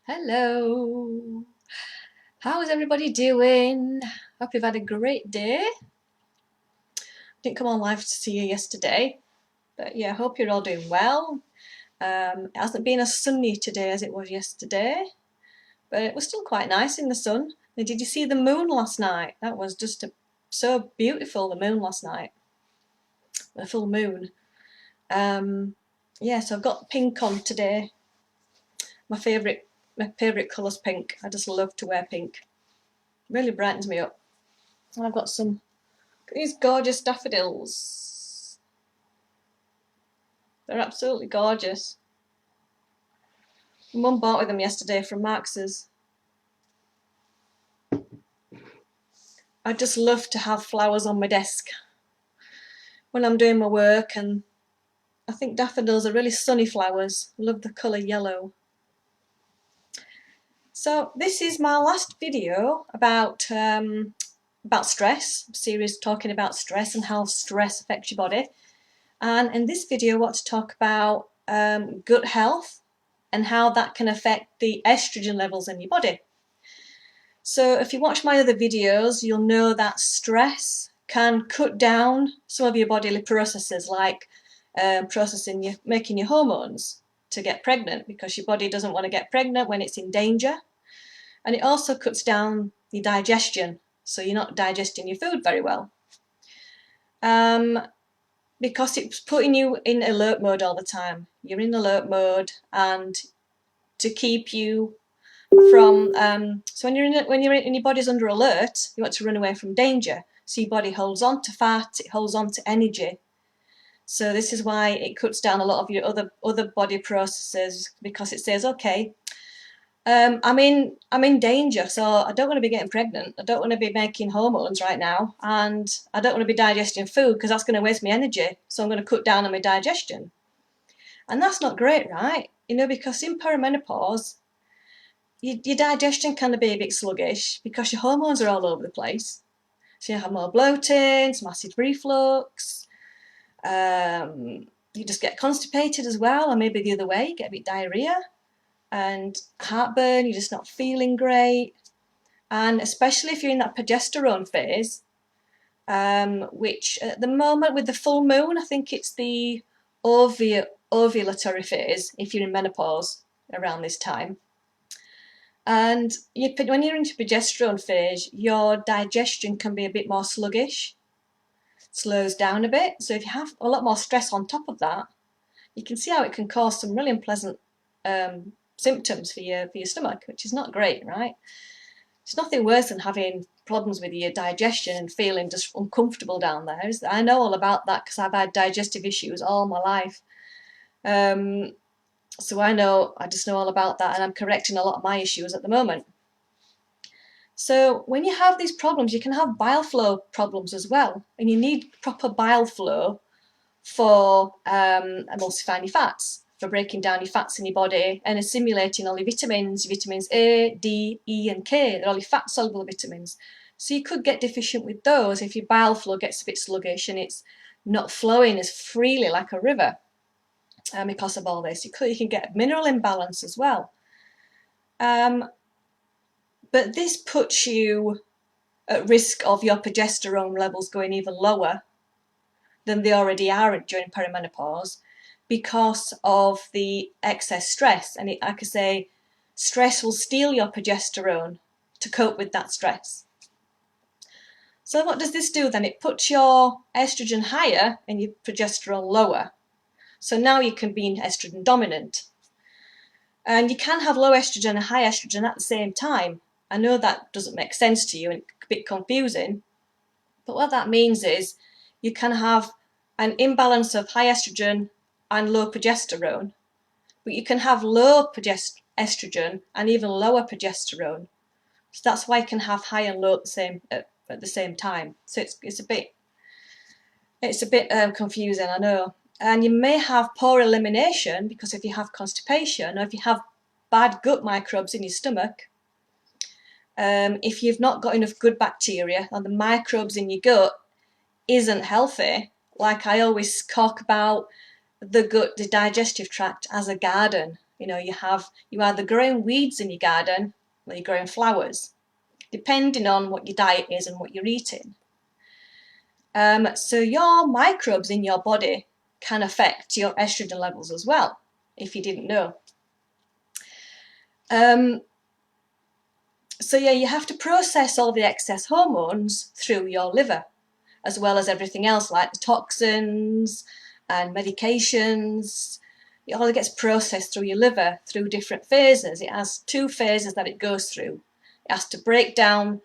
Hello, how's everybody doing? Hope you've had a great day. Didn't come on live to see you yesterday, but yeah, hope you're all doing well. It hasn't been as sunny today as it was yesterday, but it was still quite nice in the sun. And did you see the moon last night? That was just so beautiful, the moon last night, the full moon. Yeah, so I've got pink on today. My favourite colour's pink. I just love to wear pink. Really brightens me up. And I've got these gorgeous daffodils. They're absolutely gorgeous. Mum bought with them yesterday from Marx's. I just love to have flowers on my desk when I'm doing my work, and I think daffodils are really sunny flowers. Love the colour yellow. So this is my last video about stress, a series talking about stress and how stress affects your body. And in this video I want to talk about gut health and how that can affect the estrogen levels in your body. So if you watch my other videos, you'll know that stress can cut down some of your bodily processes, like making your hormones to get pregnant, because your body doesn't want to get pregnant when it's in danger. And it also cuts down your digestion, so you're not digesting your food very well. Because it's putting you in alert mode all the time. You're in alert mode, and to keep you from so when your body's under alert, you want to run away from danger. So your body holds on to fat, it holds on to energy. So this is why it cuts down a lot of your other body processes, because it says, okay, I'm in danger, so I don't want to be getting pregnant, I don't want to be making hormones right now, and I don't want to be digesting food because that's going to waste my energy, so I'm going to cut down on my digestion. And that's not great, right? You know, because in perimenopause, your digestion can be a bit sluggish because your hormones are all over the place. So you have more bloating, some acid reflux, you just get constipated as well, or maybe the other way, you get a bit diarrhea and heartburn, you're just not feeling great. And especially if you're in that progesterone phase, which at the moment with the full moon, I think it's the ovulatory phase if you're in menopause around this time. And when you're into progesterone phase, your digestion can be a bit more sluggish, slows down a bit. So if you have a lot more stress on top of that, you can see how it can cause some really unpleasant symptoms for your stomach, which is not great, right? It's nothing worse than having problems with your digestion and feeling just uncomfortable down there. I know all about that because I've had digestive issues all my life. So I just know all about that, and I'm correcting a lot of my issues at the moment. So when you have these problems, you can have bile flow problems as well, and you need proper bile flow for emulsifying your fats, for breaking down your fats in your body and assimilating all your vitamins A, D, E and K. They're all your fat soluble vitamins. So you could get deficient with those if your bile flow gets a bit sluggish and it's not flowing as freely like a river. Because of all this, you can get mineral imbalance as well. But this puts you at risk of your progesterone levels going even lower than they already are during perimenopause, because of the excess stress. And like I say, stress will steal your progesterone to cope with that stress. So what does this do then? It puts your estrogen higher and your progesterone lower. So now you can be estrogen dominant. And you can have low estrogen and high estrogen at the same time. I know that doesn't make sense to you and it's a bit confusing, but what that means is you can have an imbalance of high estrogen and low progesterone, but you can have low estrogen and even lower progesterone. So that's why you can have high and low at the same time. So it's a bit confusing, I know. And you may have poor elimination, because if you have constipation or if you have bad gut microbes in your stomach, if you've not got enough good bacteria and the microbes in your gut isn't healthy, like I always talk about the gut, the digestive tract as a garden. You either growing weeds in your garden or you're growing flowers, depending on what your diet is and what you're eating. So your microbes in your body can affect your estrogen levels as well, if you didn't know. So yeah, you have to process all the excess hormones through your liver, as well as everything else like the toxins and medications. It all gets processed through your liver through different phases. It has 2 phases that it goes through. It has to break down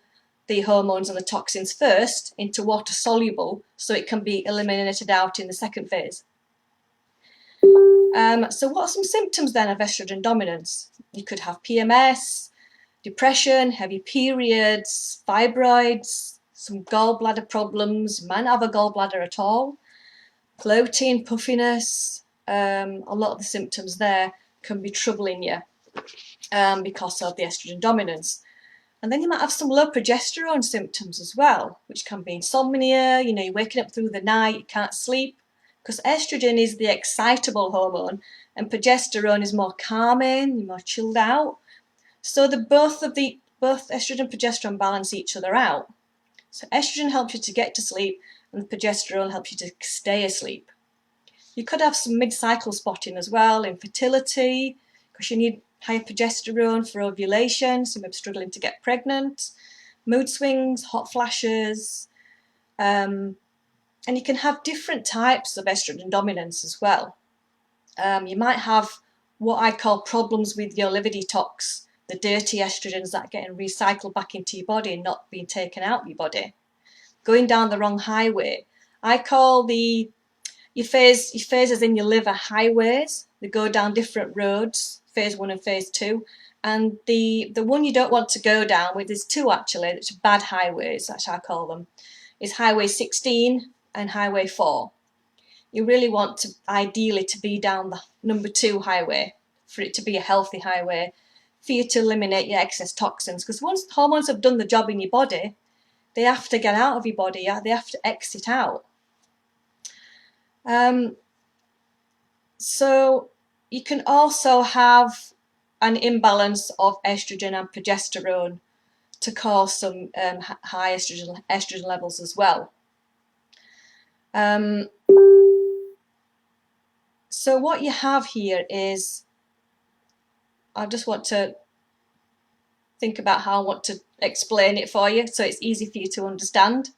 the hormones and the toxins first into water soluble so it can be eliminated out in the second phase. So what are some symptoms then of estrogen dominance? You could have PMS, depression, heavy periods, fibroids, some gallbladder problems, you might not have a gallbladder at all, bloating, puffiness. A lot of the symptoms there can be troubling you because of the estrogen dominance. And then you might have some low progesterone symptoms as well, which can be insomnia, you're waking up through the night, you can't sleep, because estrogen is the excitable hormone and progesterone is more calming, you're more chilled out. So both estrogen and progesterone balance each other out. So estrogen helps you to get to sleep and the progesterone helps you to stay asleep. You could have some mid-cycle spotting as well, infertility, because you need higher progesterone for ovulation, so you may be struggling to get pregnant, mood swings, hot flashes, and you can have different types of estrogen dominance as well. You might have what I call problems with your liver detox, the dirty estrogens that are getting recycled back into your body and not being taken out of your body, going down the wrong highway. I call your phases in your liver highways. They go down different roads, phase 1 and phase 2. And the one you don't want to go down, with there's 2 actually, which are bad highways, that's how I call them, is Highway 16 and Highway 4. You really want to, ideally, to be down the number 2 highway, for it to be a healthy highway, for you to eliminate your excess toxins. Because once the hormones have done the job in your body, they have to get out of your body, they have to exit out. So you can also have an imbalance of estrogen and progesterone to cause some high estrogen levels as well. So what you have here is, I just want to think about how I want to explain it for you so it's easy for you to understand.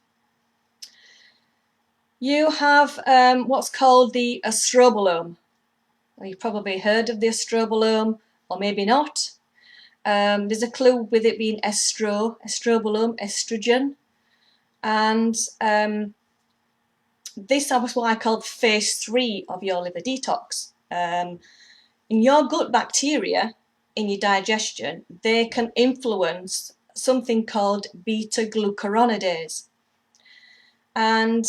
You have what's called the estrobolome. You've probably heard of the estrobolome, or maybe not. There's a clue with it being estrobolome, estrogen. And this is what I call phase 3 of your liver detox. In your gut bacteria, in your digestion, they can influence something called beta-glucuronidase. And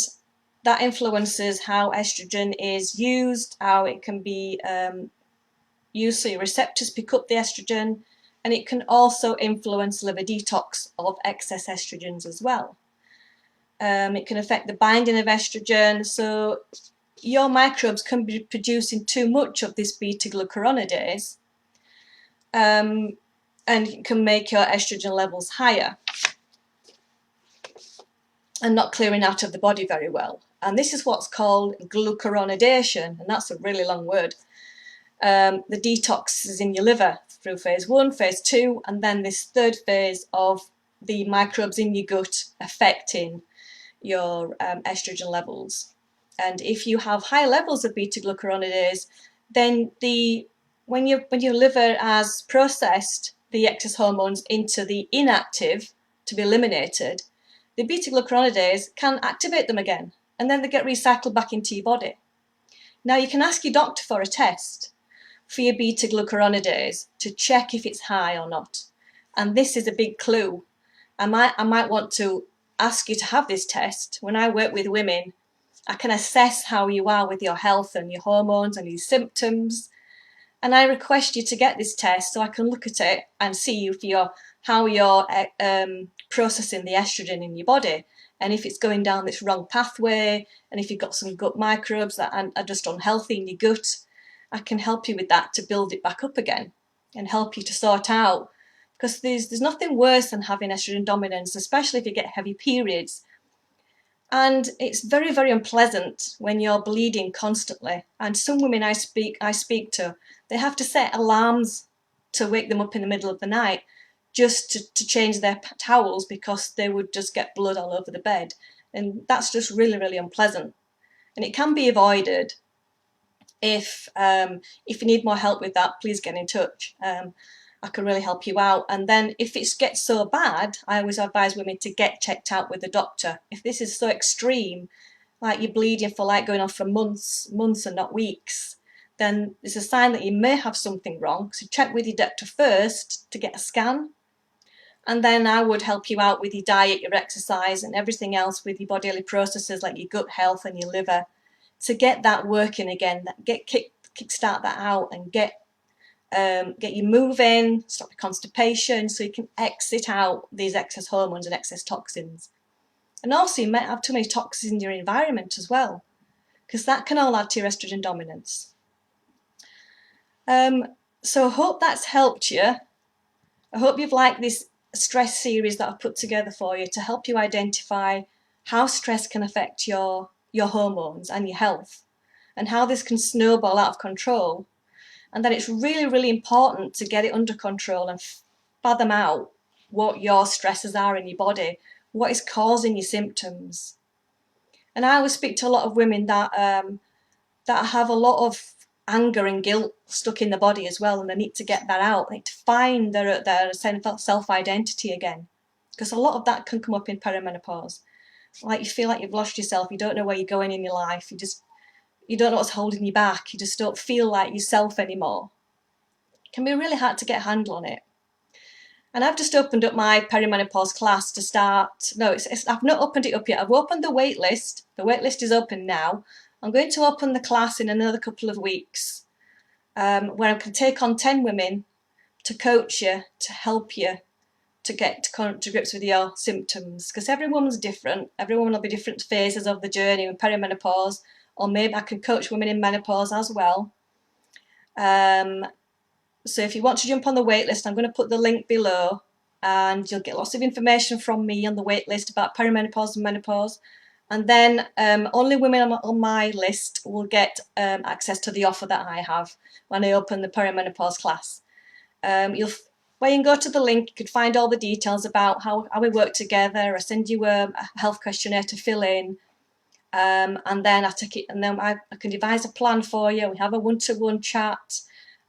that influences how estrogen is used, how it can be used so your receptors pick up the estrogen, and it can also influence liver detox of excess estrogens as well. It can affect the binding of estrogen, so your microbes can be producing too much of this beta-glucuronidase, and it can make your estrogen levels higher and not clearing out of the body very well. And this is what's called glucuronation, and that's a really long word. The detox is in your liver through phase 1, phase 2, and then this third phase of the microbes in your gut affecting your estrogen levels. And if you have high levels of beta-glucuronidase, then when your liver has processed the excess hormones into the inactive to be eliminated, the beta-glucuronidase can activate them again, and then they get recycled back into your body. Now you can ask your doctor for a test for your beta-glucuronidase to check if it's high or not. And this is a big clue. I might want to ask you to have this test. When I work with women, I can assess how you are with your health and your hormones and your symptoms. And I request you to get this test so I can look at it and see if how you're processing the estrogen in your body, and if it's going down this wrong pathway, and if you've got some gut microbes that are just unhealthy in your gut. I can help you with that to build it back up again and help you to sort out, because there's nothing worse than having estrogen dominance, especially if you get heavy periods. And it's very, very unpleasant when you're bleeding constantly. And some women I speak to, they have to set alarms to wake them up in the middle of the night just to change their towels, because they would just get blood all over the bed. And that's just really, really unpleasant. And it can be avoided. If you need more help with that, please get in touch. I can really help you out. And then if it gets so bad, I always advise women to get checked out with the doctor. If this is so extreme, like you're bleeding for like going on for months and not weeks, then it's a sign that you may have something wrong. So check with your doctor first to get a scan. And then I would help you out with your diet, your exercise, and everything else with your bodily processes like your gut health and your liver, to get that working again, kickstart that out and get you moving, stop your constipation, so you can exit out these excess hormones and excess toxins. And also you might have too many toxins in your environment as well, because that can all add to your estrogen dominance. So I hope that's helped you. I hope you've liked this stress series that I've put together for you to help you identify how stress can affect your hormones and your health, and how this can snowball out of control. And that it's really, really important to get it under control and fathom out what your stresses are in your body, what is causing your symptoms. And I always speak to a lot of women that have a lot of anger and guilt stuck in the body as well, and they need to get that out. They need to find their self-identity again, because a lot of that can come up in perimenopause. Like you feel like you've lost yourself, you don't know where you're going in your life, you don't know what's holding you back, you just don't feel like yourself anymore. It can be really hard to get a handle on it. And I've just opened up my perimenopause class to start. No, I've not opened it up yet. I've opened the wait list. The wait list is open now. I'm going to open the class in another couple of weeks, where I can take on 10 women to coach you, to help you to get to grips with your symptoms, because every woman's different. Every woman will be different phases of the journey with perimenopause, or maybe I can coach women in menopause as well. So if you want to jump on the wait list, I'm going to put the link below, and you'll get lots of information from me on the wait list about perimenopause and menopause. And then only women on my list will get access to the offer that I have when I open the perimenopause class. When you can go to the link, you can find all the details about how we work together. I send you a health questionnaire to fill in. And then I take it, and then I can devise a plan for you. We have a one-to-one chat,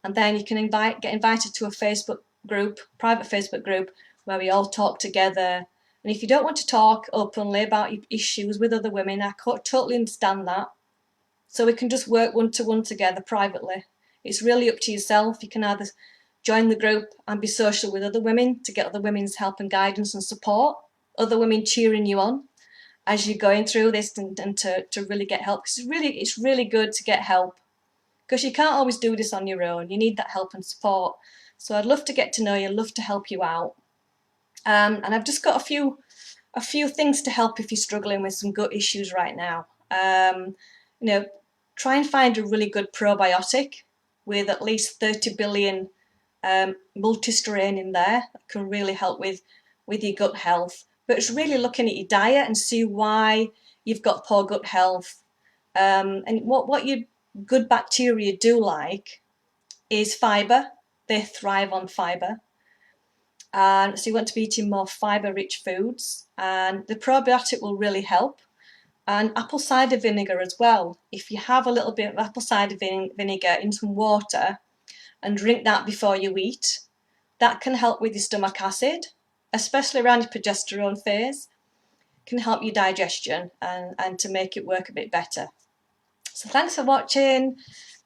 and then you can get invited to a Facebook group, private Facebook group, where we all talk together. And if you don't want to talk openly about your issues with other women, I totally understand that. So we can just work one-to-one together privately. It's really up to yourself. You can either join the group and be social with other women to get other women's help and guidance and support, other women cheering you on as you're going through this, and to really get help. Because it's really good to get help, because you can't always do this on your own. You need that help and support. So I'd love to get to know you, love to help you out. And I've just got a few things to help if you're struggling with some gut issues right now. Try and find a really good probiotic with at least 30 billion multistrain in there that can really help with your gut health. But it's really looking at your diet and see why you've got poor gut health. And what your good bacteria do like is fibre. They thrive on fibre. And so you want to be eating more fibre-rich foods. And the probiotic will really help. And apple cider vinegar as well. If you have a little bit of apple cider vinegar in some water and drink that before you eat, that can help with your stomach acid, especially around your progesterone phase. Can help your digestion and to make it work a bit better. So thanks for watching.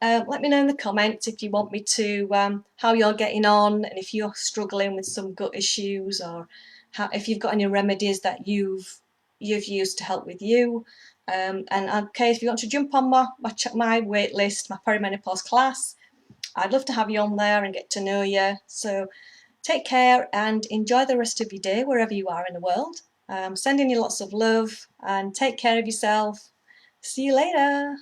Let me know in the comments if you want me to, how you're getting on, and if you're struggling with some gut issues, or if you've got any remedies that you've used to help with you. And okay, if you want to jump on my wait list, my perimenopause class, I'd love to have you on there and get to know you. So take care and enjoy the rest of your day wherever you are in the world. Sending you lots of love and take care of yourself. See you later.